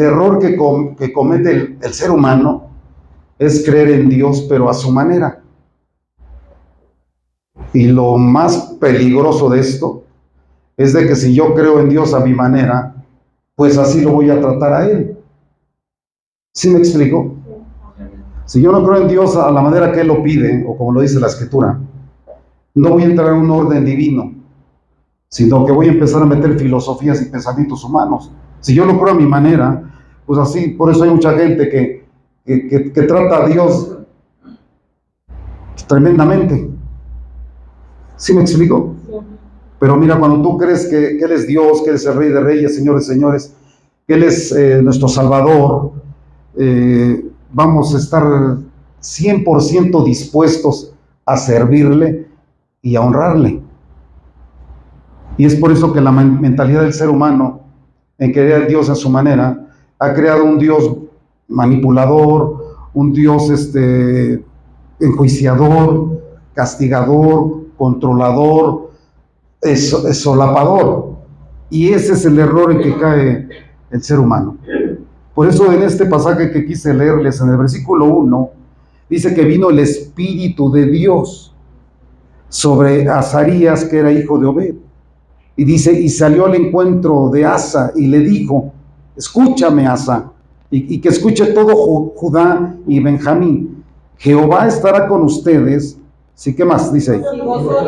el error que comete el ser humano es creer en Dios, pero a su manera. Y lo más peligroso de esto es de que si yo creo en Dios a mi manera, pues así lo voy a tratar a Él. ¿Sí me explico? Si yo no creo en Dios a la manera que Él lo pide, o como lo dice la Escritura, no voy a entrar en un orden divino, sino que voy a empezar a meter filosofías y pensamientos humanos. Si yo lo creo a mi manera, pues así, por eso hay mucha gente que trata a Dios tremendamente. ¿Sí me explico? Pero mira, cuando tú crees que Él es Dios, que Él es el Rey de Reyes, Señores de Señores, que Él es nuestro Salvador, vamos a estar 100% dispuestos a servirle y a honrarle. Y es por eso que la mentalidad del ser humano, en querer a Dios a su manera, ha creado un Dios manipulador, un Dios enjuiciador, castigador, controlador, solapador. Y ese es el error en que cae el ser humano. Por eso en este pasaje que quise leerles, en el versículo 1, dice que vino el Espíritu de Dios sobre Azarías, que era hijo de Obed. Y dice, y salió al encuentro de Asa y le dijo, escúchame, Asa, y que escuche todo Judá y Benjamín. Jehová estará con ustedes. Sí, ¿qué más dice ahí?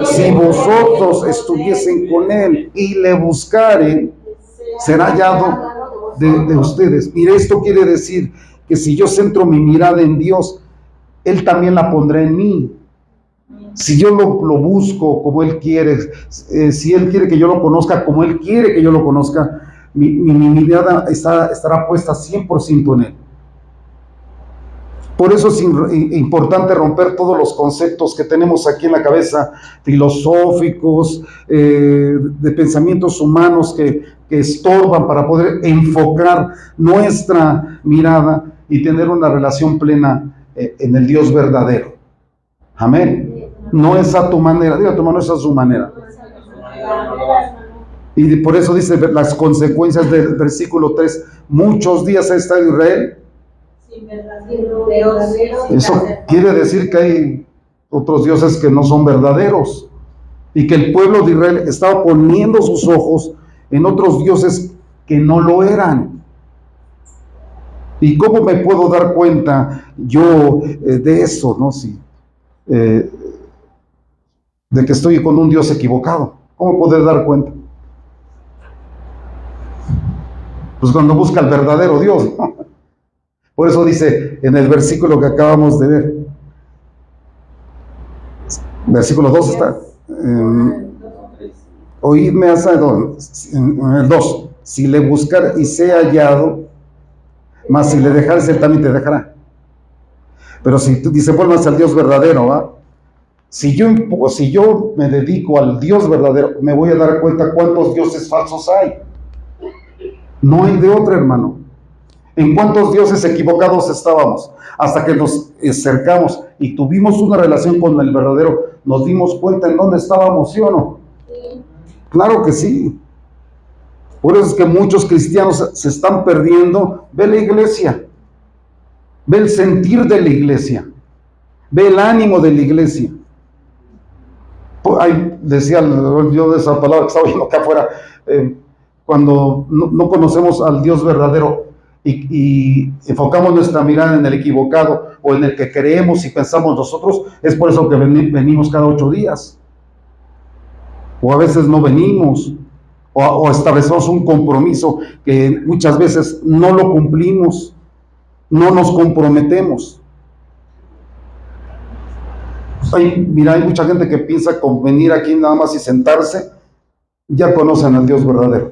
Si vosotros estuviesen con él y le buscaren, será hallado de ustedes. Mire, esto quiere decir que si yo centro mi mirada en Dios, Él también la pondrá en mí. Si yo lo busco como Él quiere, si Él quiere que yo lo conozca como Él quiere que yo lo conozca, mi mirada estará puesta 100% en Él. Por eso es importante romper todos los conceptos que tenemos aquí en la cabeza, filosóficos, de pensamientos humanos que estorban para poder enfocar nuestra mirada y tener una relación plena en el Dios verdadero. Amén. No es a tu manera, diga a tu hermano, es a su manera. Y por eso dice las consecuencias del versículo 3, muchos días ha estado Israel. Eso quiere decir que hay otros dioses que no son verdaderos y que el pueblo de Israel estaba poniendo sus ojos en otros dioses que no lo eran. ¿Y cómo me puedo dar cuenta yo de eso, no? Si, de que estoy con un Dios equivocado. ¿Cómo poder dar cuenta? Pues cuando busca el verdadero Dios, ¿no? Por eso dice en el versículo que acabamos de ver, versículo 2 está, oídme hasta en el 2, si le buscar y sea hallado, mas si le dejares, Él también te dejará. Pero si tú dices, vuelvas al Dios verdadero, ¿va? Si yo me dedico al Dios verdadero, me voy a dar cuenta cuántos dioses falsos hay. No hay de otra, hermano. ¿En cuántos dioses equivocados estábamos? Hasta que nos acercamos y tuvimos una relación con el verdadero, nos dimos cuenta en dónde estábamos, ¿sí o no? Sí. Claro que sí. Por eso es que muchos cristianos se están perdiendo. Ve la iglesia, ve el sentir de la iglesia, ve el ánimo de la iglesia. Ay, decía yo de esa palabra que estaba oyendo acá afuera, cuando no conocemos al Dios verdadero y enfocamos nuestra mirada en el equivocado o en el que creemos y pensamos nosotros, es por eso que venimos cada 8 días. O a veces no venimos, o establecemos un compromiso que muchas veces no lo cumplimos, no nos comprometemos. Mira, hay mucha gente que piensa con venir aquí nada más y sentarse, ya conocen al Dios verdadero.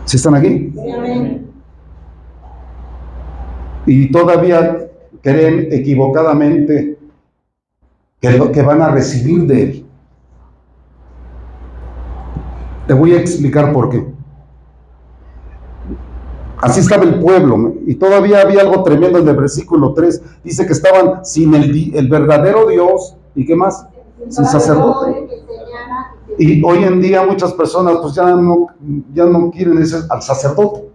¿Sí están aquí? Sí. Y todavía creen equivocadamente que van a recibir de Él. Te voy a explicar por qué. Así estaba el pueblo, y todavía había algo tremendo en el versículo 3. Dice que estaban sin el verdadero Dios, ¿y qué más? Sin sacerdote. Y hoy en día muchas personas pues ya no quieren ese, al sacerdote,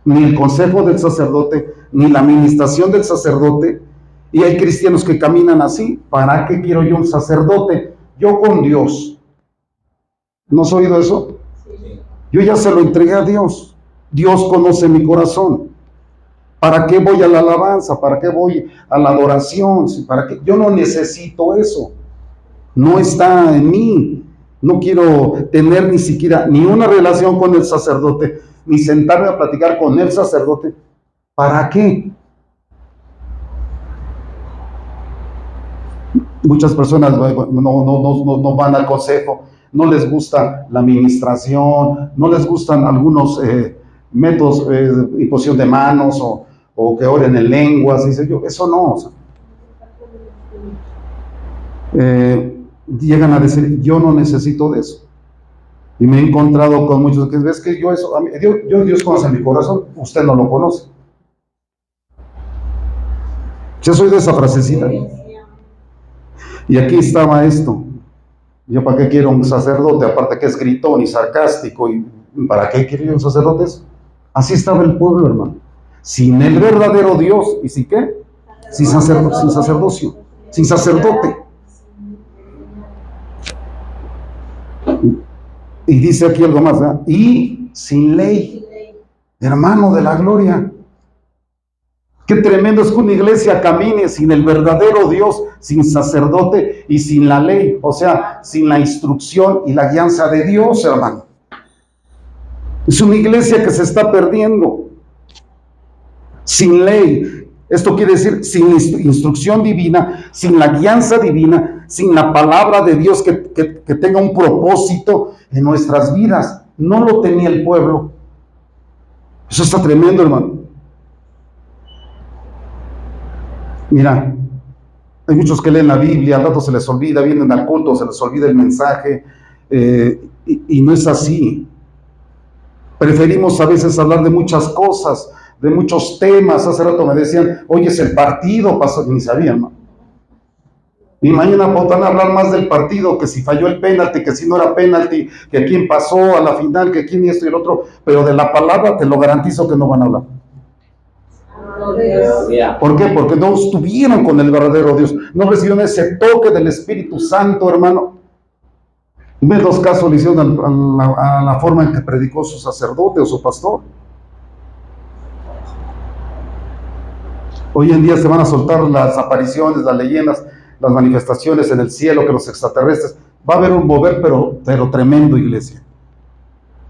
ni el consejo del sacerdote, ni la administración del sacerdote. Y hay cristianos que caminan así. ¿Para qué quiero yo un sacerdote? Yo con Dios. ¿No has oído eso? Yo ya se lo entregué a Dios. Dios conoce mi corazón. ¿Para qué voy a la alabanza? ¿Para qué voy a la adoración? ¿Para qué? Yo no necesito eso. No está en mí. No quiero tener ni siquiera ni una relación con el sacerdote, ni sentarme a platicar con el sacerdote. ¿Para qué? Muchas personas no van al consejo, no les gusta la administración, no les gustan algunos métodos, imposición de manos o que oren en lenguas. Dice yo, eso no. O sea, llegan a decir, yo no necesito de eso. Y me he encontrado con muchos que ves que yo eso, Dios conoce mi corazón, usted no lo conoce. Yo soy de esa frasecita. Y aquí estaba esto. Yo para qué quiero un sacerdote, aparte que es gritón y sarcástico, y ¿para qué quiero yo un sacerdote? Así estaba el pueblo, hermano. Sin el verdadero Dios, ¿y sin qué? Sin sacerdocio, sin sacerdote. Y dice aquí algo más, ¿verdad? Y sin ley, hermano de la gloria. Qué tremendo es que una iglesia camine sin el verdadero Dios, sin sacerdote y sin la ley, o sea, sin la instrucción y la guianza de Dios, hermano. Es una iglesia que se está perdiendo. Sin ley. Esto quiere decir sin instrucción divina, sin la guianza divina, sin la palabra de Dios que tenga un propósito en nuestras vidas. No lo tenía el pueblo. Eso está tremendo, hermano. Mira, hay muchos que leen la Biblia, al rato se les olvida, vienen al culto, se les olvida el mensaje, y no es así. Preferimos a veces hablar de muchas cosas, de muchos temas. Hace rato me decían, oye, es el partido, pasó, ni sabían, ¿no? Y mañana podrán hablar más del partido, que si falló el penalti, que si no era penalti, que quién pasó a la final, que quién y esto y el otro, pero de la palabra te lo garantizo que no van a hablar. ¿Por qué? Porque no estuvieron con el verdadero Dios, no recibieron ese toque del Espíritu Santo, hermano. Ve dos casos le hicieron a la forma en que predicó su sacerdote o su pastor. Hoy en día se van a soltar las apariciones, las leyendas, las manifestaciones en el cielo, que los extraterrestres. Va a haber un mover, pero tremendo, iglesia.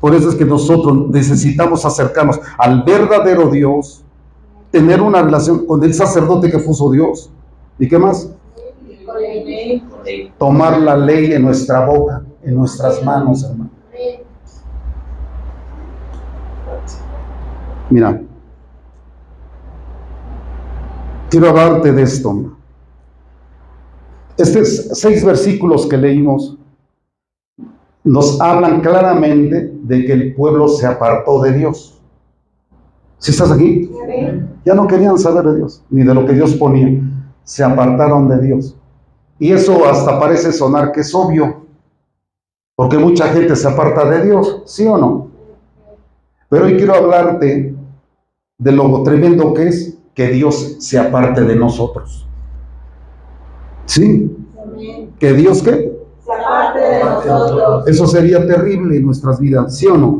Por eso es que nosotros necesitamos acercarnos al verdadero Dios, tener una relación con el sacerdote que puso Dios. ¿Y qué más? Tomar la ley en nuestra boca, en nuestras manos, hermano. Mira, quiero hablarte de esto. Estos 6 versículos que leímos nos hablan claramente de que el pueblo se apartó de Dios. ¿Sí estás aquí? Ya no querían saber de Dios, ni de lo que Dios ponía. Se apartaron de Dios. Y eso hasta parece sonar que es obvio, porque mucha gente se aparta de Dios, ¿sí o no? Pero hoy quiero hablarte de lo tremendo que es que Dios se aparte de nosotros. ¿Sí? ¿Que Dios qué? Se aparte de nosotros. Eso sería terrible en nuestras vidas, ¿sí o no?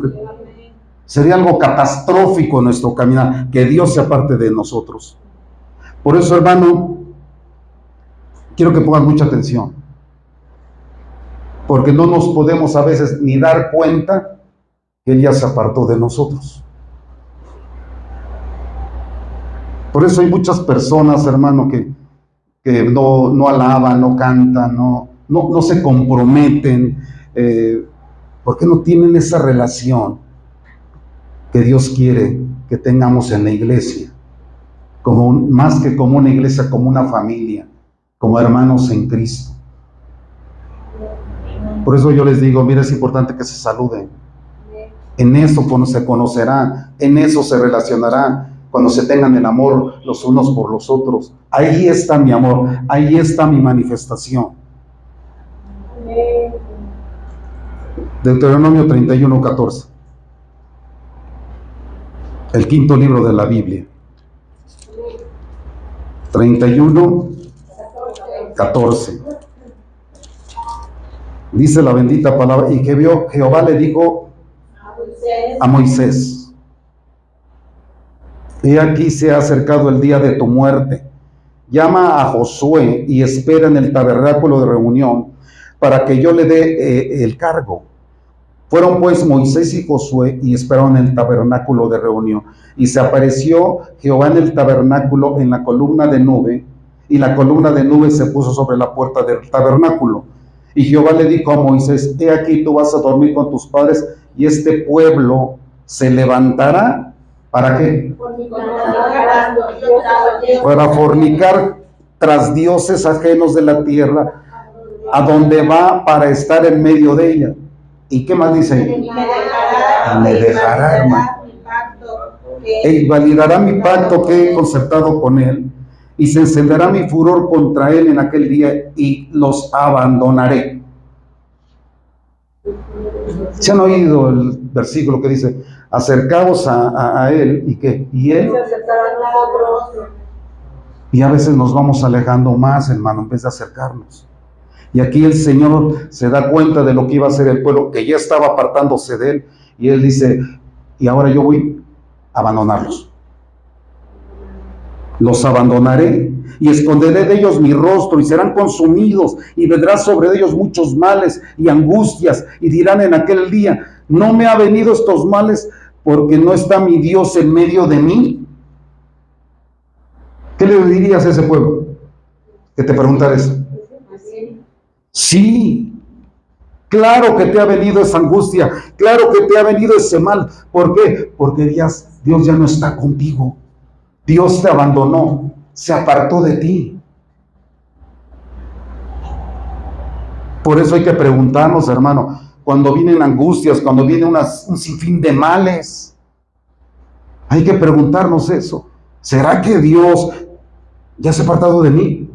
Sería algo catastrófico en nuestro caminar, que Dios se aparte de nosotros. Por eso, hermano, quiero que pongan mucha atención, porque no nos podemos a veces ni dar cuenta que Él ya se apartó de nosotros. Por eso hay muchas personas, hermano, que no alaban, no cantan, no se comprometen, porque no tienen esa relación que Dios quiere que tengamos en la iglesia, más que como una iglesia, como una familia, como hermanos en Cristo. Por eso yo les digo, mira, es importante que se saluden. En eso se conocerán, en eso se relacionarán, cuando se tengan el amor los unos por los otros. Ahí está mi amor, ahí está mi manifestación. Deuteronomio 31:14. El quinto libro de la Biblia. 31:14. Dice la bendita palabra, y que vio Jehová le dijo a Moisés: he aquí se ha acercado el día de tu muerte. Llama a Josué y espera en el tabernáculo de reunión para que yo le dé el cargo. Fueron pues Moisés y Josué y esperaron en el tabernáculo de reunión. Y se apareció Jehová en el tabernáculo en la columna de nube, y la columna de nube se puso sobre la puerta del tabernáculo. Y Jehová le dijo a Moisés: he aquí tú vas a dormir con tus padres, y este pueblo se levantará. ¿Para qué? Para fornicar tras dioses ajenos de la tierra, a donde va para estar en medio de ella. ¿Y qué más dice ahí? Me dejará, hermano. Y validará mi pacto que he concertado con él, y se encenderá mi furor contra él en aquel día, y los abandonaré. ¿Se han oído el versículo que dice: acercaos a él, y qué? Y él. Y a veces nos vamos alejando más, hermano, en vez de acercarnos. Y aquí el Señor se da cuenta de lo que iba a hacer el pueblo, que ya estaba apartándose de él, y él dice: y ahora yo voy a abandonarlos. Los abandonaré y esconderé de ellos mi rostro, y serán consumidos, y vendrá sobre ellos muchos males y angustias, y dirán en aquel día: no me ha venido estos males porque no está mi Dios en medio de mí. ¿Qué le dirías a ese pueblo que te preguntara eso? Sí, claro que te ha venido esa angustia, claro que te ha venido ese mal. ¿Por qué? Porque Dios ya no está contigo. Dios te abandonó, se apartó de ti. Por eso hay que preguntarnos, hermano, cuando vienen angustias, cuando viene un sinfín de males, hay que preguntarnos eso. ¿Será que Dios ya se ha apartado de mí?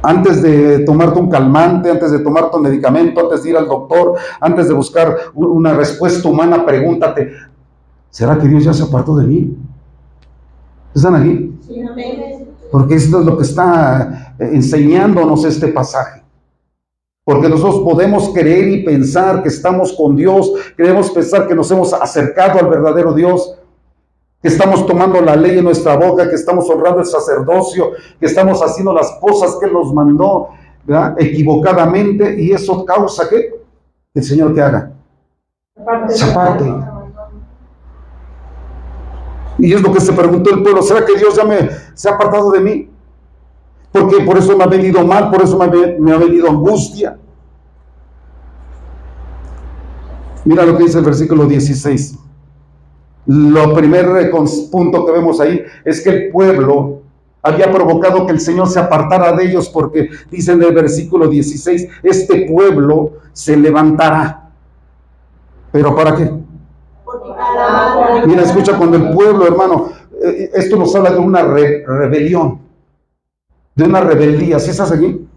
Antes de tomarte un calmante, antes de tomarte un medicamento, antes de ir al doctor, antes de buscar una respuesta humana, pregúntate: ¿será que Dios ya se apartó de mí? ¿Están aquí? Sí, amén. Porque esto es lo que está enseñándonos este pasaje. Porque nosotros podemos creer y pensar que estamos con Dios, queremos pensar que nos hemos acercado al verdadero Dios, que estamos tomando la ley en nuestra boca, que estamos honrando el sacerdocio, que estamos haciendo las cosas que Él nos mandó, ¿verdad?, equivocadamente, y eso causa que el Señor que haga se aparte. Y es lo que se preguntó el pueblo: ¿será que Dios ya se ha apartado de mí? Porque por eso me ha venido mal, por eso me ha venido angustia. Mira lo que dice el versículo 16. Lo primer punto que vemos ahí es que el pueblo había provocado que el Señor se apartara de ellos, porque dice en el versículo 16: este pueblo se levantará. ¿Pero para qué? Mira, escucha, cuando el pueblo, hermano, esto nos habla de una rebelión, de una rebeldía. ¿Sí estás aquí?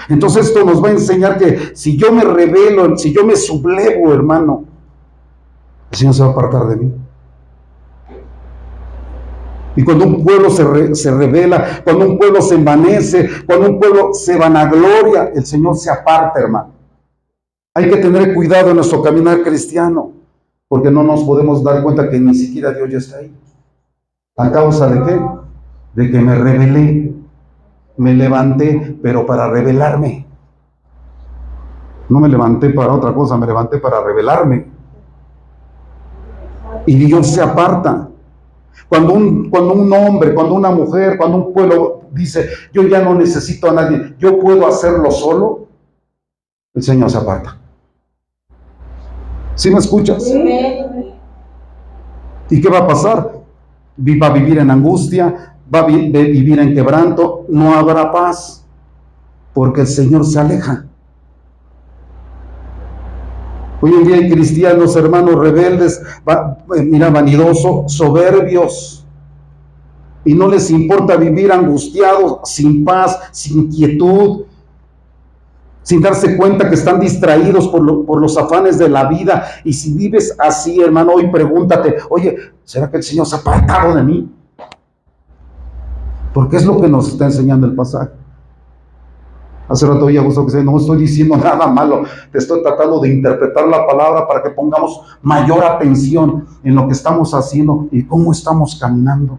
Entonces esto nos va a enseñar que si yo me rebelo, si yo me sublevo, hermano, el Señor se va a apartar de mí. Y cuando un pueblo se revela, cuando un pueblo se envanece, cuando un pueblo se vanagloria, el Señor se aparta, hermano. Hay que tener cuidado en nuestro caminar cristiano, porque no nos podemos dar cuenta que ni siquiera Dios ya está ahí. ¿A causa de qué? De que me rebelé, me levanté, pero para rebelarme. No me levanté para otra cosa, me levanté para rebelarme. Y Dios se aparta. Cuando un hombre, cuando una mujer, cuando un pueblo dice: yo ya no necesito a nadie, yo puedo hacerlo solo, el Señor se aparta. ¿Sí me escuchas? Sí. ¿Y qué va a pasar? Va a vivir en angustia, va a vivir en quebranto, no habrá paz, porque el Señor se aleja. Hoy en día hay cristianos, hermanos, rebeldes, vanidosos, soberbios, y no les importa vivir angustiados, sin paz, sin quietud, sin darse cuenta que están distraídos por los afanes de la vida. Y si vives así, hermano, hoy pregúntate, oye, ¿será que el Señor se ha apartado de mí? Porque es lo que nos está enseñando el pasaje. Hace rato oía Gustavo que dice, no estoy diciendo nada malo, te estoy tratando de interpretar la palabra para que pongamos mayor atención en lo que estamos haciendo y cómo estamos caminando.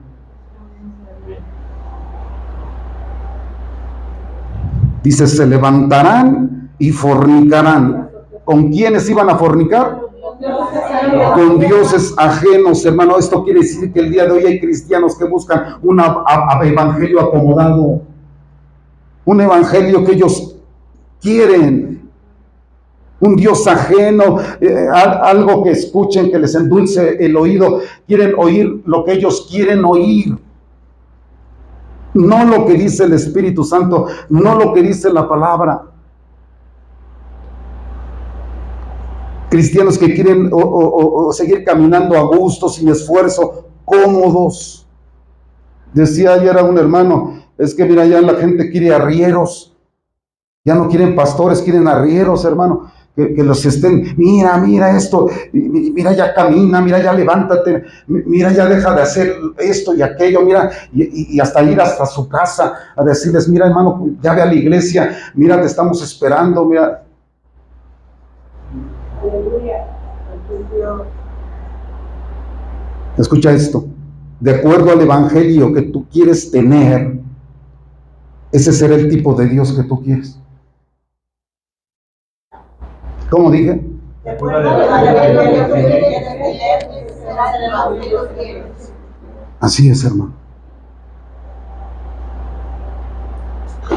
Dice, se levantarán y fornicarán. ¿Con quiénes iban a fornicar? Con dioses ajenos, hermano. Esto quiere decir que el día de hoy hay cristianos que buscan un evangelio acomodado, un evangelio que ellos quieren, un Dios ajeno, algo que escuchen, que les endulce el oído. Quieren oír lo que ellos quieren oír, no lo que dice el Espíritu Santo, no lo que dice la palabra. Cristianos que quieren seguir caminando a gusto, sin esfuerzo, cómodos. Decía ayer a un hermano, es que mira, ya la gente quiere arrieros, ya no quieren pastores, quieren arrieros, hermano, que los estén, mira esto, mira ya camina, mira ya levántate, mira ya deja de hacer esto y aquello, mira, y hasta ir hasta su casa a decirles, mira hermano, ya ve a la iglesia, mira te estamos esperando, mira. Escucha esto, de acuerdo al evangelio que tú quieres tener, ese será el tipo de Dios que tú quieres. ¿Cómo dije? Así es, hermano.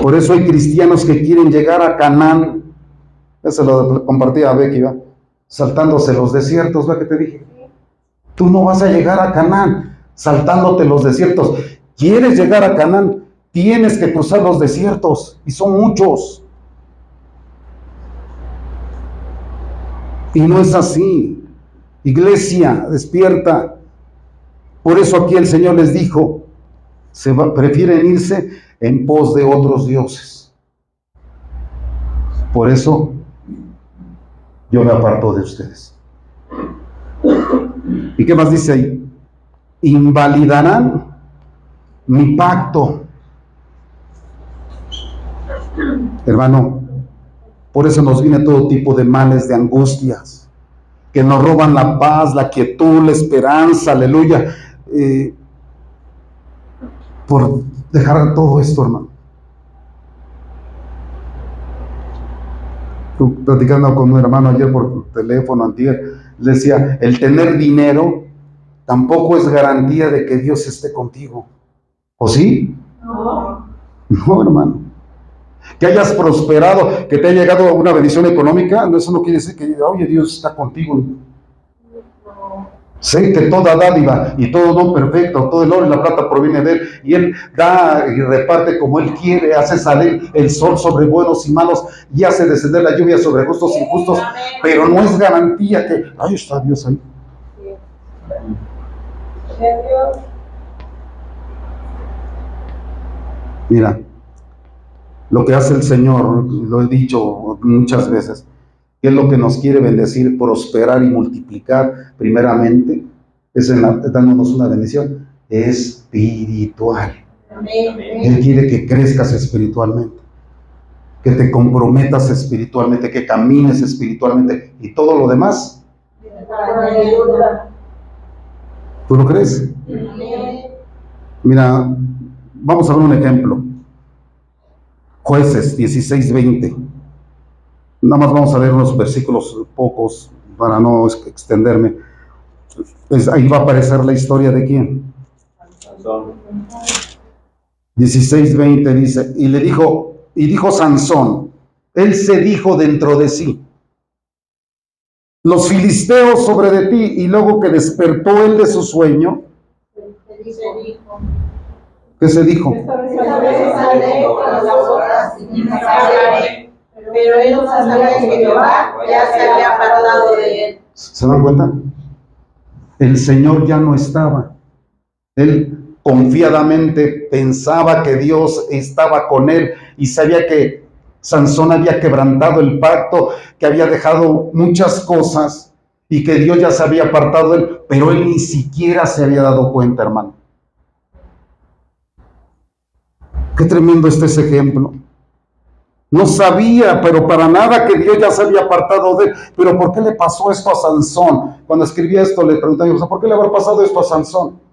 Por eso hay cristianos que quieren llegar a Canaán. Eso lo compartía a Becky, ¿va? Saltándose los desiertos, ¿va? Que te dije. Tú no vas a llegar a Canaán saltándote los desiertos. ¿Quieres llegar a Canaán? Tienes que cruzar los desiertos, y son muchos. Y no es así. Iglesia, despierta. Por eso aquí el Señor les dijo, prefieren irse en pos de otros dioses. Por eso yo me aparto de ustedes. ¿Y qué más dice ahí? Invalidarán mi pacto. Hermano, por eso nos viene todo tipo de males, de angustias, que nos roban la paz, la quietud, la esperanza, aleluya, por dejar todo esto, hermano. Platicando con un hermano ayer por teléfono, antier, le decía, el tener dinero tampoco es garantía de que Dios esté contigo. ¿O sí? No, hermano. Que hayas prosperado, que te haya llegado una bendición económica, eso no quiere decir que, oye, Dios está contigo. Sé que toda dádiva y todo don perfecto, todo el oro y la plata proviene de Él, y Él da y reparte como Él quiere, hace salir el sol sobre buenos y malos, y hace descender la lluvia sobre justos y injustos, pero no es garantía que, ahí está Dios ahí. Mira, lo que hace el Señor, lo he dicho muchas veces, que es lo que nos quiere bendecir, prosperar y multiplicar primeramente, es dándonos una bendición espiritual. Él quiere que crezcas espiritualmente, que te comprometas espiritualmente, que camines espiritualmente, y todo lo demás, ¿tú lo crees? Mira, vamos a ver un ejemplo. Jueces 16:20. Nada más vamos a leer unos versículos pocos para no extenderme. Pues ahí va a aparecer la historia de quién. 16:20 dice, y dijo Sansón, él se dijo dentro de sí, los filisteos sobre de ti, y luego que despertó él de su sueño, ¿qué se dijo? Pero él no sabía que Jehová ya se había apartado de él. ¿Se dan cuenta? El Señor ya no estaba. Él confiadamente, pensaba que Dios estaba con él y sabía que Sansón había quebrantado el pacto, que había dejado muchas cosas y que Dios ya se había apartado de él, pero él ni siquiera se había dado cuenta, hermano. Qué tremendo ese ejemplo. No sabía, pero para nada, que Dios ya se había apartado de él. Pero ¿por qué le pasó esto a Sansón? Cuando escribía esto le preguntaba, ¿por qué le habrá pasado esto a Sansón?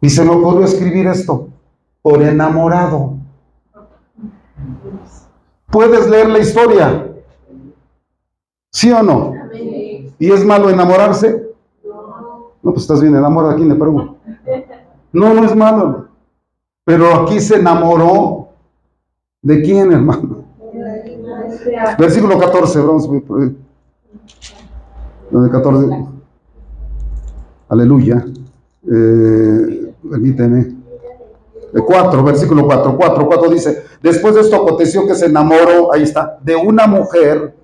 Y se me ocurrió escribir esto: por enamorado. ¿Puedes leer la historia? ¿Sí o no? ¿Y es malo enamorarse? No, pues estás bien enamorado. ¿A quién le pregunto? No, no es malo. Pero aquí se enamoró. ¿De quién, hermano? Versículo 14, vamos por ahí. 14. Aleluya. Permíteme. 4, versículo 4 dice: después de esto aconteció que se enamoró, ahí está, de una mujer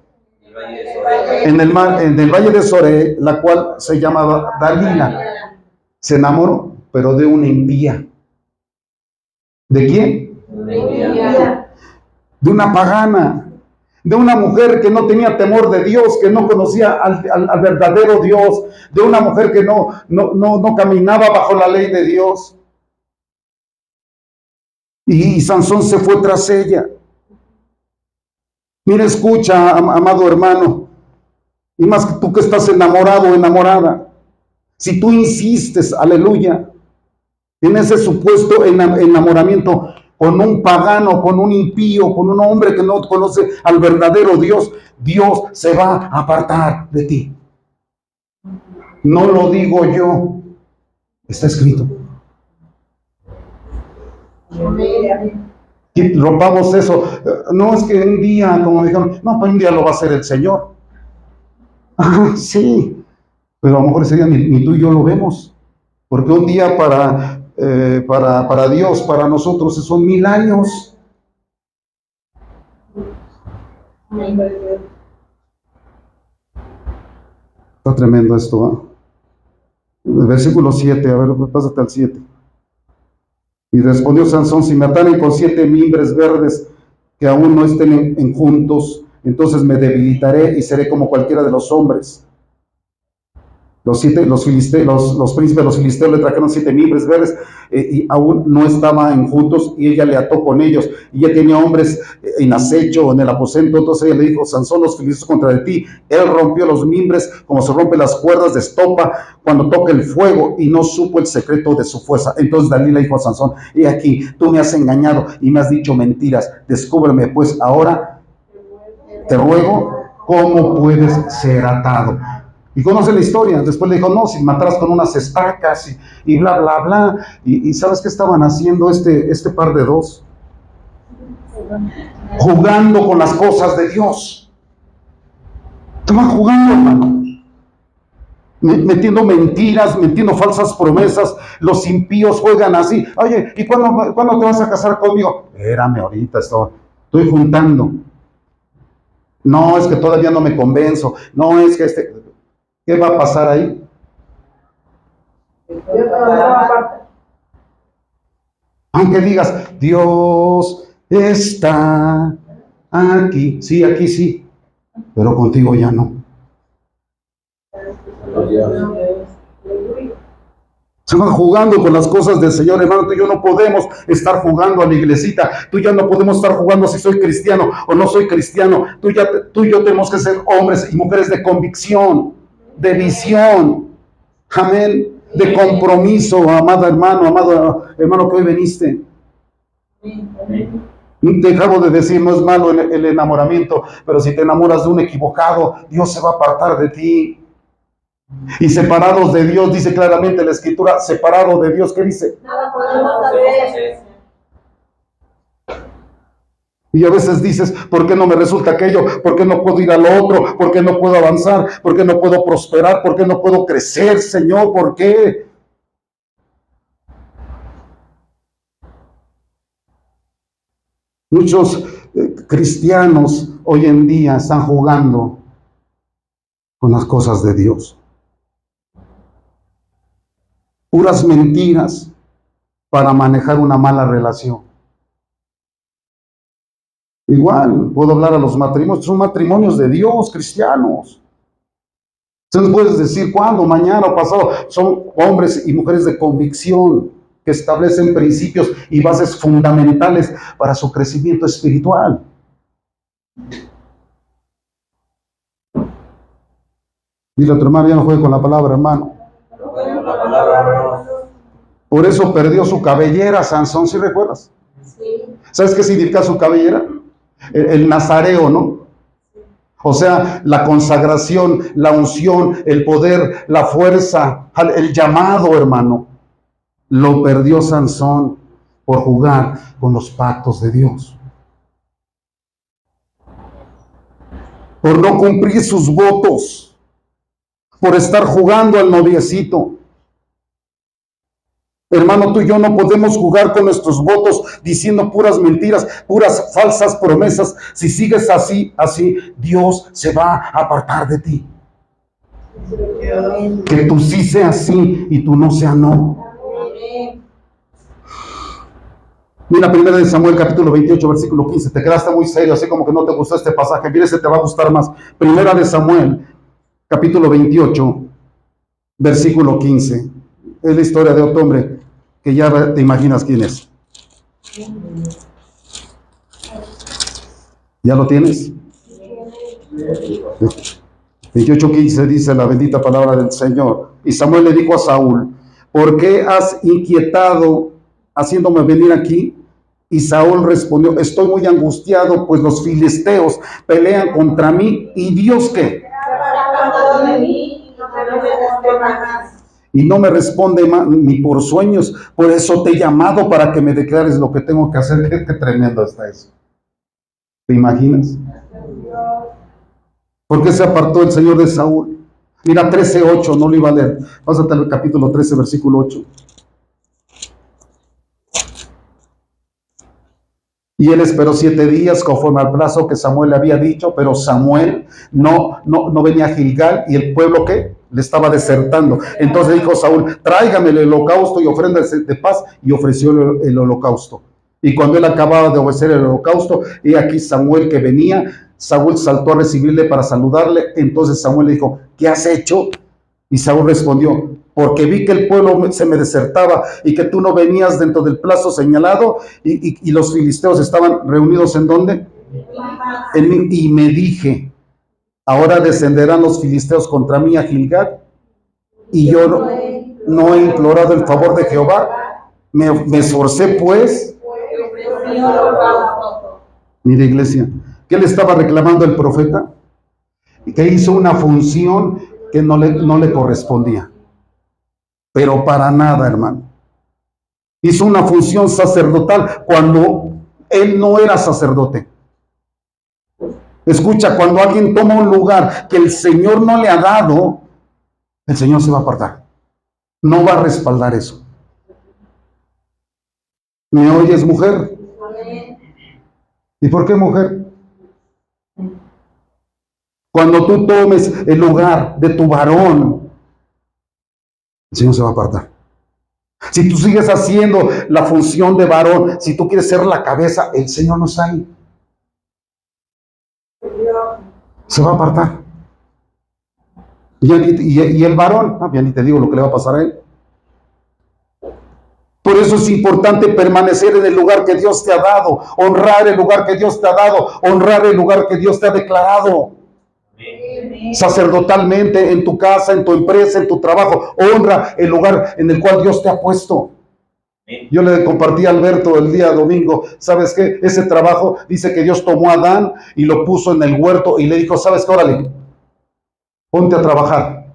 en el valle de Soré, la cual se llamaba Dalila. Se enamoró, pero de una impía. ¿De quién? De una pagana, de una mujer que no tenía temor de Dios, que no conocía al verdadero Dios, de una mujer que no caminaba bajo la ley de Dios. Y Sansón se fue tras ella. Mira, escucha, amado hermano, y más que tú que estás enamorado o enamorada, si tú insistes, aleluya, en ese supuesto enamoramiento con un pagano, con un impío, con un hombre que no conoce al verdadero Dios, Dios se va a apartar de ti. No lo digo yo, está escrito. Y rompamos eso. No es que un día, como dijeron, no, pues un día lo va a hacer el Señor. Ah, sí, pero a lo mejor ese día ni tú y yo lo vemos. Porque un día para Dios, para nosotros, son 1000 años. Está tremendo esto, ¿eh? El versículo 7, a ver, pásate al 7. Y respondió Sansón: si me ataren con 7 mimbres verdes que aún no estén enjuntos, entonces me debilitaré y seré como cualquiera de los hombres. Los príncipes de los filisteos le trajeron 7 mimbres verdes y aún no estaban juntos, y ella le ató con ellos, y ella tenía hombres en acecho en el aposento. Entonces ella le dijo: Sansón, los filisteos contra de ti. Él rompió los mimbres como se rompen las cuerdas de estopa cuando toca el fuego, y no supo el secreto de su fuerza. Entonces Dalila dijo a Sansón: he aquí, tú me has engañado y me has dicho mentiras. Descúbreme pues ahora, te ruego, cómo puedes ser atado. Y conoce la historia. Después le dijo: no, si matarás con unas estacas y bla, bla, bla. Y ¿sabes qué estaban haciendo este par de dos? Jugando con las cosas de Dios. Estaban jugando, hermano. Metiendo mentiras, metiendo falsas promesas. Los impíos juegan así. Oye, ¿y cuándo te vas a casar conmigo? Espérame, ahorita estoy juntando. No, es que todavía no me convenzo. No, es que ¿qué va a pasar ahí? Aunque digas: Dios está aquí. Sí, aquí sí, pero contigo ya no. Se van jugando con las cosas del Señor, hermano. Tú y yo no podemos estar jugando a la iglesita. Tú y yo no podemos estar jugando si soy cristiano o no soy cristiano. Tú y yo tenemos que ser hombres y mujeres de convicción, de visión, amén, de compromiso, amado hermano que hoy viniste. Te acabo de decir, no es malo el enamoramiento, pero si te enamoras de un equivocado, Dios se va a apartar de ti. Y separados de Dios, dice claramente la Escritura, separado de Dios, ¿qué dice? Nada podemos hacer. Y a veces dices: ¿por qué no me resulta aquello? ¿Por qué no puedo ir a lo otro? ¿Por qué no puedo avanzar? ¿Por qué no puedo prosperar? ¿Por qué no puedo crecer, Señor? ¿Por qué? Muchos cristianos hoy en día están jugando con las cosas de Dios. puras mentiras para manejar una mala relación. Igual, puedo hablar a los matrimonios, son matrimonios de Dios, cristianos. Entonces puedes decir cuándo, mañana o pasado. Son hombres y mujeres de convicción que establecen principios y bases fundamentales para su crecimiento espiritual. Dile a tu hermano, ya no juegue con la palabra, hermano. Por eso perdió su cabellera, Sansón, ¿sí recuerdas? Sí. ¿Sabes qué significa su cabellera? El nazareo, ¿no? O sea, la consagración, la unción, el poder, la fuerza, el llamado, hermano. Lo perdió Sansón por jugar con los pactos de Dios. Por no cumplir sus votos. Por estar jugando al noviecito. Hermano, tú y yo no podemos jugar con nuestros votos diciendo puras mentiras, puras falsas promesas. Si sigues así, Dios se va a apartar de ti. Que tú sí seas sí y tú no seas no. Mira, 1 Samuel capítulo 28, versículo 15. Te quedaste muy serio, así como que no te gustó este pasaje. Mira, ese te va a gustar más. 1 Samuel capítulo 28, versículo 15. Es la historia de otro hombre que ya te imaginas quién es. ¿Ya lo tienes? 28:15 dice la bendita palabra del Señor. Y Samuel le dijo a Saúl: ¿por qué has inquietado haciéndome venir aquí? Y Saúl respondió: estoy muy angustiado, pues los filisteos pelean contra mí. ¿Y Dios qué? Y no me responde ni por sueños. Por eso te he llamado, para que me declares lo que tengo que hacer. Qué tremendo está eso. ¿Te imaginas? ¿Por qué se apartó el Señor de Saúl? Mira, 13:8, no lo iba a leer. Pásate al capítulo 13, versículo 8. Y él esperó 7 días conforme al plazo que Samuel le había dicho, pero Samuel no venía a Gilgal, y el pueblo ¿qué? Le estaba desertando. Entonces dijo Saúl: tráigame el holocausto y ofrenda de paz, y ofreció el holocausto. Y cuando él acababa de ofrecer el holocausto, y aquí Samuel que venía, Saúl saltó a recibirle para saludarle. Entonces Samuel le dijo: ¿qué has hecho? Y Saúl respondió: porque vi que el pueblo se me desertaba y que tú no venías dentro del plazo señalado, y los filisteos estaban reunidos ¿en dónde? Y me dije: ahora descenderán los filisteos contra mí a Gilgal, y yo no he implorado el favor de Jehová. Me esforcé pues. Mira, iglesia, ¿qué le estaba reclamando el profeta? Que hizo una función que no le correspondía. Pero para nada, hermano. Hizo una función sacerdotal cuando él no era sacerdote. Escucha, cuando alguien toma un lugar que el Señor no le ha dado, el Señor se va a apartar. No va a respaldar eso. ¿Me oyes, mujer? ¿Y por qué, mujer? Cuando tú tomes el lugar de tu varón, el Señor se va a apartar. Si tú sigues haciendo la función de varón, si tú quieres ser la cabeza, el Señor no está ahí. Se va a apartar. Y el varón, ya ni te digo lo que le va a pasar a él. Por eso es importante permanecer en el lugar que Dios te ha dado, honrar el lugar que Dios te ha dado, honrar el lugar que Dios te ha declarado. Sacerdotalmente, en tu casa, en tu empresa, en tu trabajo, honra el lugar en el cual Dios te ha puesto. Yo le compartí a Alberto el día domingo: ¿sabes qué? Ese trabajo dice que Dios tomó a Adán y lo puso en el huerto y le dijo: ¿sabes qué? Órale, ponte a trabajar.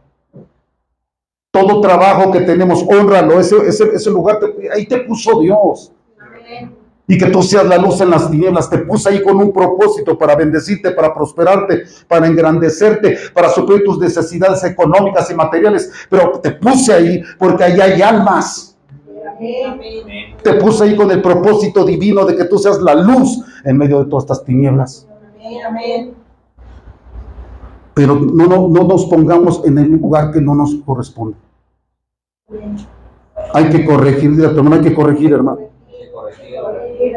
Todo trabajo que tenemos, hónralo. Ese lugar, ahí te puso Dios. Y que tú seas la luz en las tinieblas. Te puse ahí con un propósito: para bendecirte, para prosperarte, para engrandecerte, para suplir tus necesidades económicas y materiales. Pero te puse ahí porque ahí hay almas. Te puse ahí con el propósito divino de que tú seas la luz en medio de todas estas tinieblas. Pero no nos pongamos en el lugar que no nos corresponde. Hay que corregir, dile a tu hermano, hay que corregir, hermano.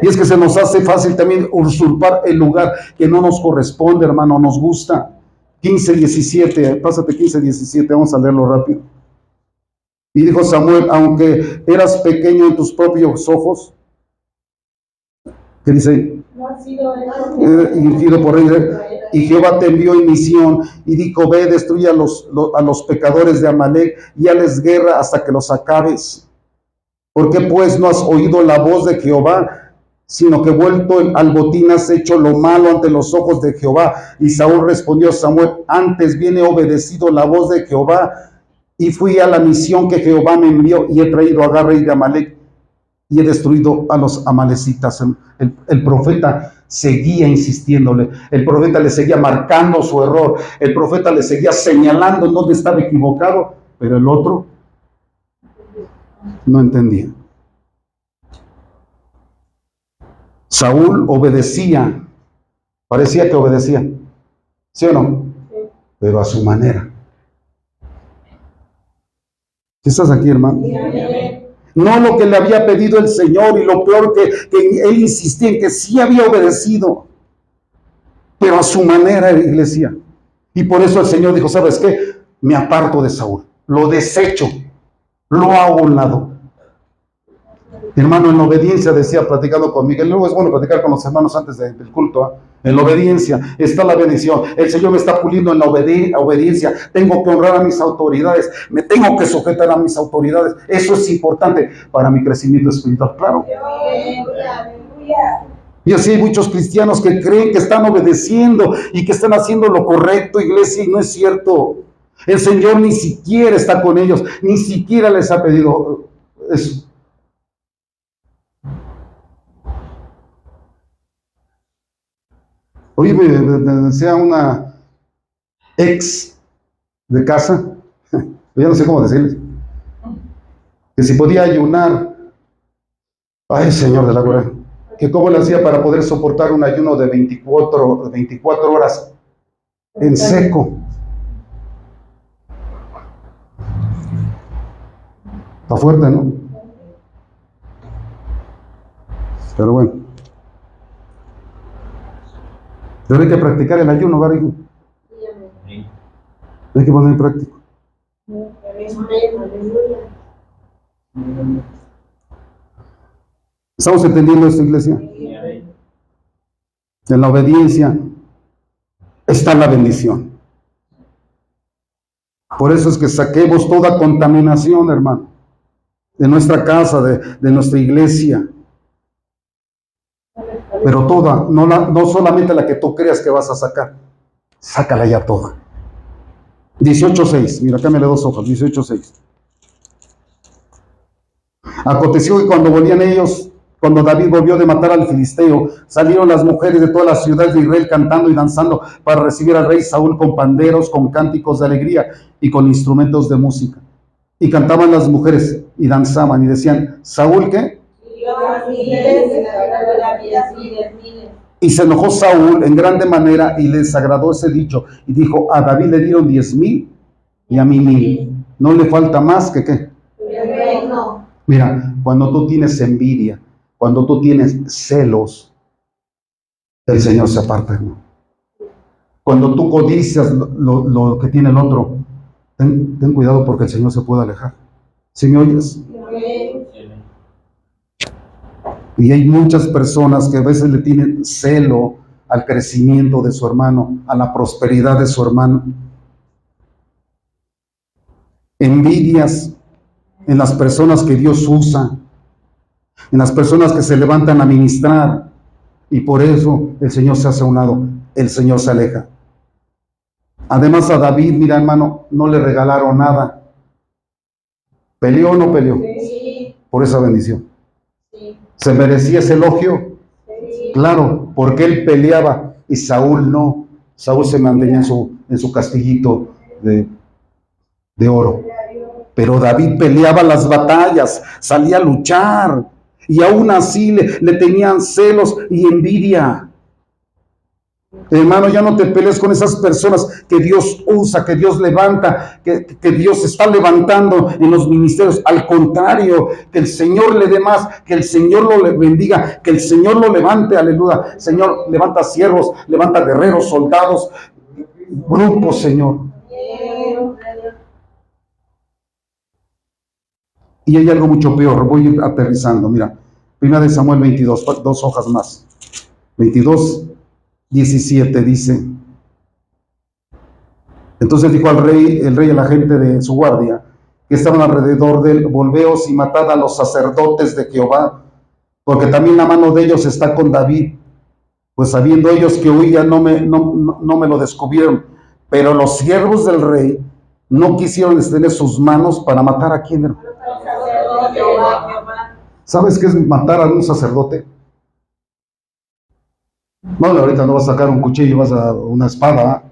Y es que se nos hace fácil también usurpar el lugar que no nos corresponde, hermano, nos gusta. 15:17, pásate 15:17, vamos a leerlo rápido. Y dijo Samuel, aunque eras pequeño en tus propios ojos, ¿qué dice? No ha sido Ungido por rey, y Jehová te envió en misión y dijo, ve, destruye a los pecadores de Amalec y hales guerra hasta que los acabes. ¿Por qué pues no has oído la voz de Jehová, sino que vuelto al botín has hecho lo malo ante los ojos de Jehová? Y Saúl respondió a Samuel, antes bien he obedecido la voz de Jehová y fui a la misión que Jehová me envió y he traído a Agar, rey de Amalec, y he destruido a los amalecitas. El profeta seguía insistiéndole, el profeta le seguía marcando su error, el profeta le seguía señalando en dónde estaba equivocado, pero el otro no entendía. Saúl obedecía, parecía que obedecía, ¿sí o no? Pero a su manera. ¿Estás aquí, hermano? No lo que le había pedido el Señor, y lo peor que él insistía en que sí había obedecido, pero a su manera, iglesia. Y por eso el Señor dijo, ¿sabes qué? Me aparto de Saúl, lo desecho, lo hago a un lado. Hermano, en obediencia, decía, platicando con Miguel, luego es bueno platicar con los hermanos antes del culto, ¿eh? En la obediencia está la bendición. El Señor me está puliendo en la obediencia. Tengo que honrar a mis autoridades, me tengo que sujetar a mis autoridades. Eso es importante para mi crecimiento espiritual, claro. Y así hay muchos cristianos que creen que están obedeciendo y que están haciendo lo correcto, iglesia, y no es cierto. El Señor ni siquiera está con ellos, ni siquiera les ha pedido eso. Oye, me decía una ex de casa, ya no sé cómo decirles, que si podía ayunar, ay, Señor de la gloria, que cómo le hacía para poder soportar un ayuno de 24 horas en seco. Está fuerte, ¿no? Pero bueno. Pero hay que practicar el ayuno, ¿verdad, hijo? Hay que poner en práctica. ¿Estamos entendiendo esto, iglesia? En la obediencia está la bendición. Por eso es que saquemos toda contaminación, hermano, de nuestra casa, de nuestra iglesia. Pero toda, no solamente la que tú creas que vas a sacar, sácala ya toda. 18:6, mira, cámbiale 2 hojas, 18:6. Aconteció que cuando David volvió de matar al filisteo, salieron las mujeres de todas las ciudades de Israel cantando y danzando para recibir al rey Saúl con panderos, con cánticos de alegría y con instrumentos de música. Y cantaban las mujeres y danzaban y decían, ¿Saúl qué? Y se enojó Saúl en grande manera y les agradó ese dicho y dijo, a David le dieron 10,000 y a mí 1,000. No le falta más que qué. Mira, cuando tú tienes envidia, cuando tú tienes celos, el Señor se aparta, hermano. Cuando tú codicias lo que tiene el otro, ten cuidado porque el Señor se puede alejar. ¿Sí me oyes? Y hay muchas personas que a veces le tienen celo al crecimiento de su hermano, a la prosperidad de su hermano. Envidias en las personas que Dios usa, en las personas que se levantan a ministrar, y por eso el Señor se hace a un lado, el Señor se aleja. Además a David, mira hermano, no le regalaron nada. ¿Peleó o no peleó? Sí. Por esa bendición. Sí. ¿Se merecía ese elogio? Sí. Claro, porque él peleaba y Saúl no. Saúl se mantenía en su castillito de oro. Pero David peleaba las batallas, salía a luchar, y aún así le tenían celos y envidia. Hermano, ya no te pelees con esas personas que Dios usa, que Dios levanta, que Dios está levantando en los ministerios. Al contrario, que el Señor le dé más, que el Señor lo bendiga, que el Señor lo levante, aleluya. Señor, levanta siervos, levanta guerreros, soldados, grupos, Señor. Y hay algo mucho peor, voy a ir aterrizando, mira. 1 Samuel 22, 2 hojas más. 22, 17 dice: entonces dijo al rey, el rey a la gente de su guardia, que estaban alrededor de él: volveos y matad a los sacerdotes de Jehová, porque también la mano de ellos está con David. Pues sabiendo ellos que huía, no me lo descubrieron. Pero los siervos del rey no quisieron extender sus manos para matar a quien. ¿Sabes qué es matar a un sacerdote? Bueno, ahorita no vas a sacar un cuchillo, vas a una espada.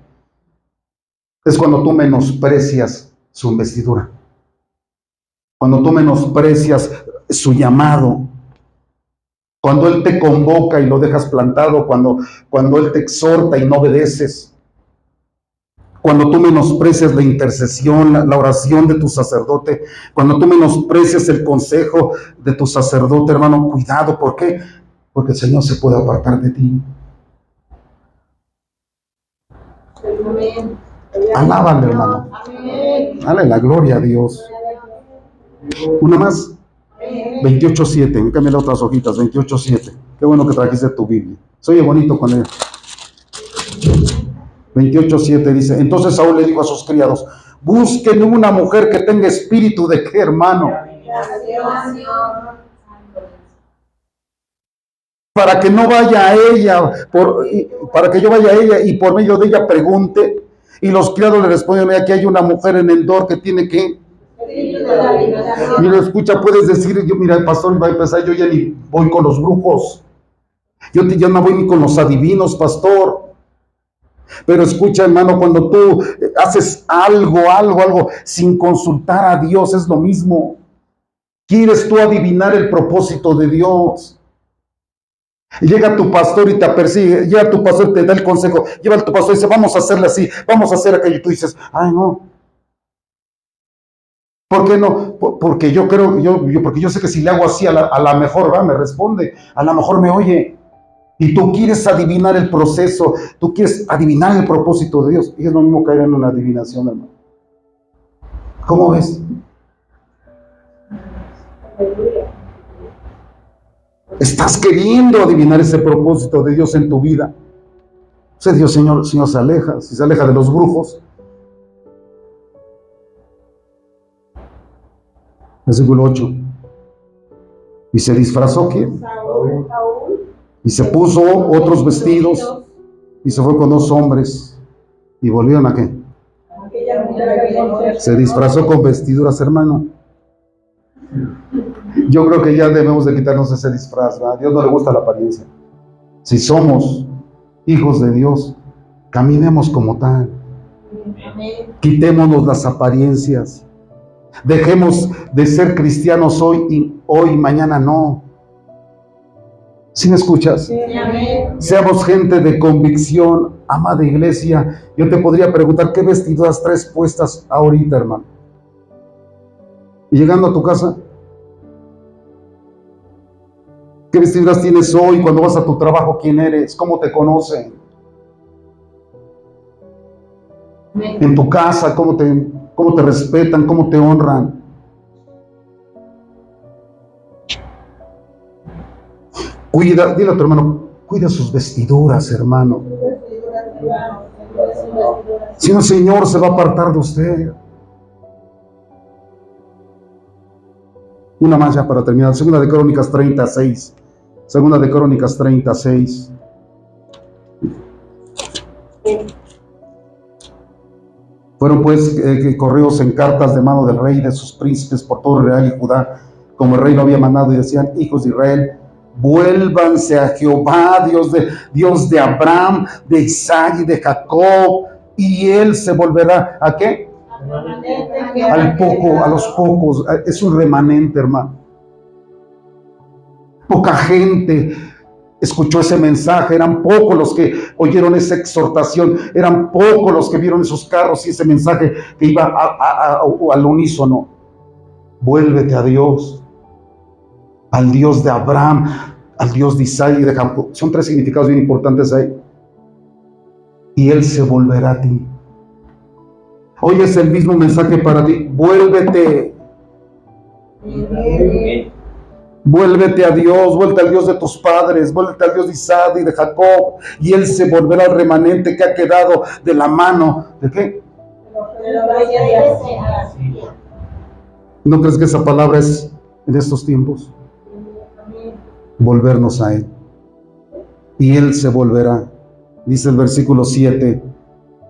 Es cuando tú menosprecias su investidura, cuando tú menosprecias su llamado, cuando Él te convoca y lo dejas plantado, cuando Él te exhorta y no obedeces, cuando tú menosprecias la intercesión, la oración de tu sacerdote, cuando tú menosprecias el consejo de tu sacerdote, hermano, cuidado. ¿Por qué? Porque el Señor se puede apartar de ti. Amén. Alábale, hermano. Amén. Dale la gloria a Dios. Una más. 28:7. Me cambian otras hojitas. 28:7. Qué bueno que trajiste tu Biblia. Se oye bonito con él. 28:7 dice: entonces Saúl le dijo a sus criados: busquen una mujer que tenga espíritu de qué, hermano, para que no vaya a ella, para que yo vaya a ella y por medio de ella pregunte. Y los criados le respondieron: aquí hay una mujer en Endor que tiene que. Y lo escucha, puedes decir: yo, mira, el pastor va a empezar, yo ya ni voy con los brujos, yo ya no voy ni con los adivinos, pastor. Pero escucha, hermano, cuando tú haces algo sin consultar a Dios, es lo mismo. ¿Quieres tú adivinar el propósito de Dios? Llega tu pastor y te persigue, llega tu pastor y te da el consejo, lleva a tu pastor y dice: vamos a hacerle así, vamos a hacer aquello, y tú dices: ay, no. ¿Por qué no? Porque yo creo, porque yo sé que si le hago así, a la mejor va, me responde, a la mejor me oye. Y tú quieres adivinar el proceso, tú quieres adivinar el propósito de Dios. Y es lo mismo caer en una adivinación, hermano. ¿Cómo ves? Estás queriendo adivinar ese propósito de Dios en tu vida. O sea, Dios, Señor se aleja, si se aleja de los brujos. Versículo 8. Y se disfrazó, ¿quién? Saúl. Y se puso otros vestidos y se fue con 2 hombres y volvieron a qué. Se disfrazó con vestiduras, hermano. Yo creo que ya debemos de quitarnos ese disfraz, ¿verdad? A Dios no le gusta la apariencia. Si somos hijos de Dios, caminemos como tal. Quitémonos las apariencias. Dejemos de ser cristianos hoy y mañana no. ¿Sí me escuchas? Sí, amén. Seamos gente de convicción, amada iglesia. Yo te podría preguntar: ¿qué vestiduras traes puestas ahorita, hermano? Y llegando a tu casa, ¿qué vestiduras tienes hoy? Cuando vas a tu trabajo, ¿quién eres? ¿Cómo te conocen? En tu casa, ¿cómo te respetan? ¿Cómo te honran? Cuida, dile a tu hermano: cuida sus vestiduras, hermano. Si no, el Señor se va a apartar de usted. Una más ya para terminar. Segunda de Crónicas 36. Segunda de Crónicas 36. Fueron pues correos en cartas de mano del rey y de sus príncipes por todo Israel y Judá, como el rey lo había mandado, y decían: hijos de Israel, vuélvanse a Jehová, Dios de Abraham, de Isaac y de Jacob, y él se volverá ¿a qué? Al poco, a los pocos. Es un remanente, hermano. Poca gente. escuchó ese mensaje, eran pocos los que oyeron esa exhortación, eran pocos los que vieron esos carros y ese mensaje que iba al unísono. Vuélvete a Dios, al Dios de Abraham, al Dios de Isaac y de Jacob. Son tres significados bien importantes ahí. Y Él se volverá a ti. Hoy es el mismo mensaje para ti. Vuélvete. Vuélvete a Dios, vuélvete al Dios de tus padres, vuélvete al Dios de Isaac y de Jacob, y Él se volverá al remanente que ha quedado de la mano. ¿De qué? ¿No crees que esa palabra es en estos tiempos? Volvernos a Él. Y Él se volverá. Dice el versículo 7.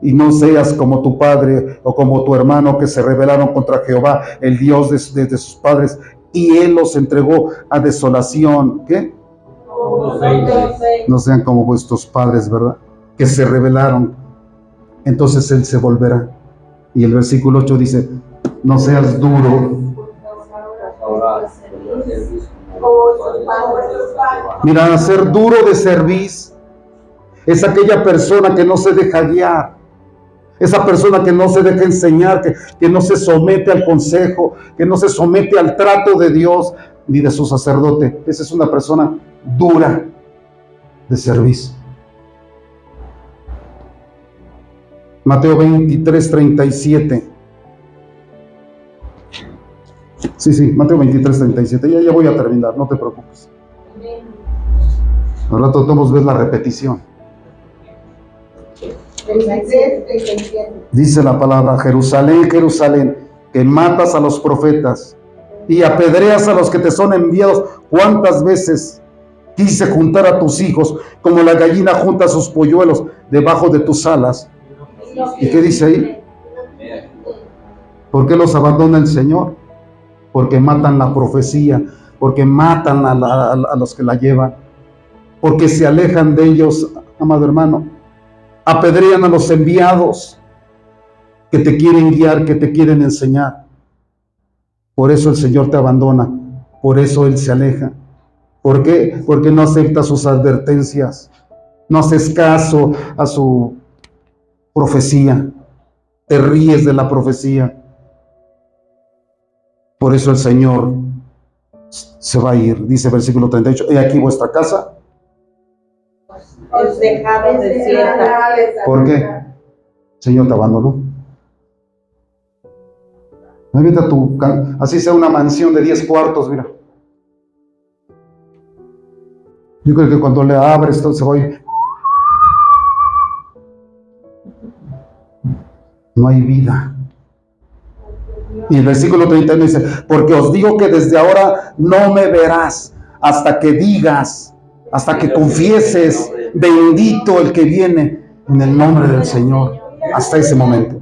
Y no seas como tu padre o como tu hermano que se rebelaron contra Jehová, el Dios de sus padres, y Él los entregó a desolación. ¿Qué? No sean como vuestros padres, ¿verdad? Que se rebelaron. Entonces Él se volverá. Y el versículo 8 dice, no seas duro. Mira, ser duro de cerviz es aquella persona que no se deja guiar. Esa persona que no se deja enseñar, que no se somete al consejo, que no se somete al trato de Dios ni de su sacerdote. Esa es una persona dura de servicio. Mateo 23:37. Sí, Mateo 23:37. Ya voy a terminar, no te preocupes. Al rato todos ves la repetición. Dice la palabra, Jerusalén, Jerusalén, que matas a los profetas y apedreas a los que te son enviados. ¿Cuántas veces quise juntar a tus hijos como la gallina junta sus polluelos debajo de tus alas? ¿Y qué dice ahí? ¿Por qué los abandona el Señor? Porque matan la profecía, porque matan a los que la llevan, porque se alejan de ellos, amado hermano. Apedrean a los enviados que te quieren guiar, que te quieren enseñar. Por eso el Señor te abandona, por eso Él se aleja. ¿Por qué? Porque no acepta sus advertencias, no haces caso a su profecía, te ríes de la profecía. Por eso el Señor se va a ir. Dice versículo 38, he aquí vuestra casa os dejado desierta. ¿Por qué? El Señor te abandonó. Mira así sea una mansión de 10 cuartos, mira. Yo creo que cuando le abres todo se va a ir. No hay vida. Y el versículo 31 dice, porque os digo que desde ahora no me verás hasta que digas, hasta que confieses, bendito el que viene en el nombre del Señor. Hasta ese momento.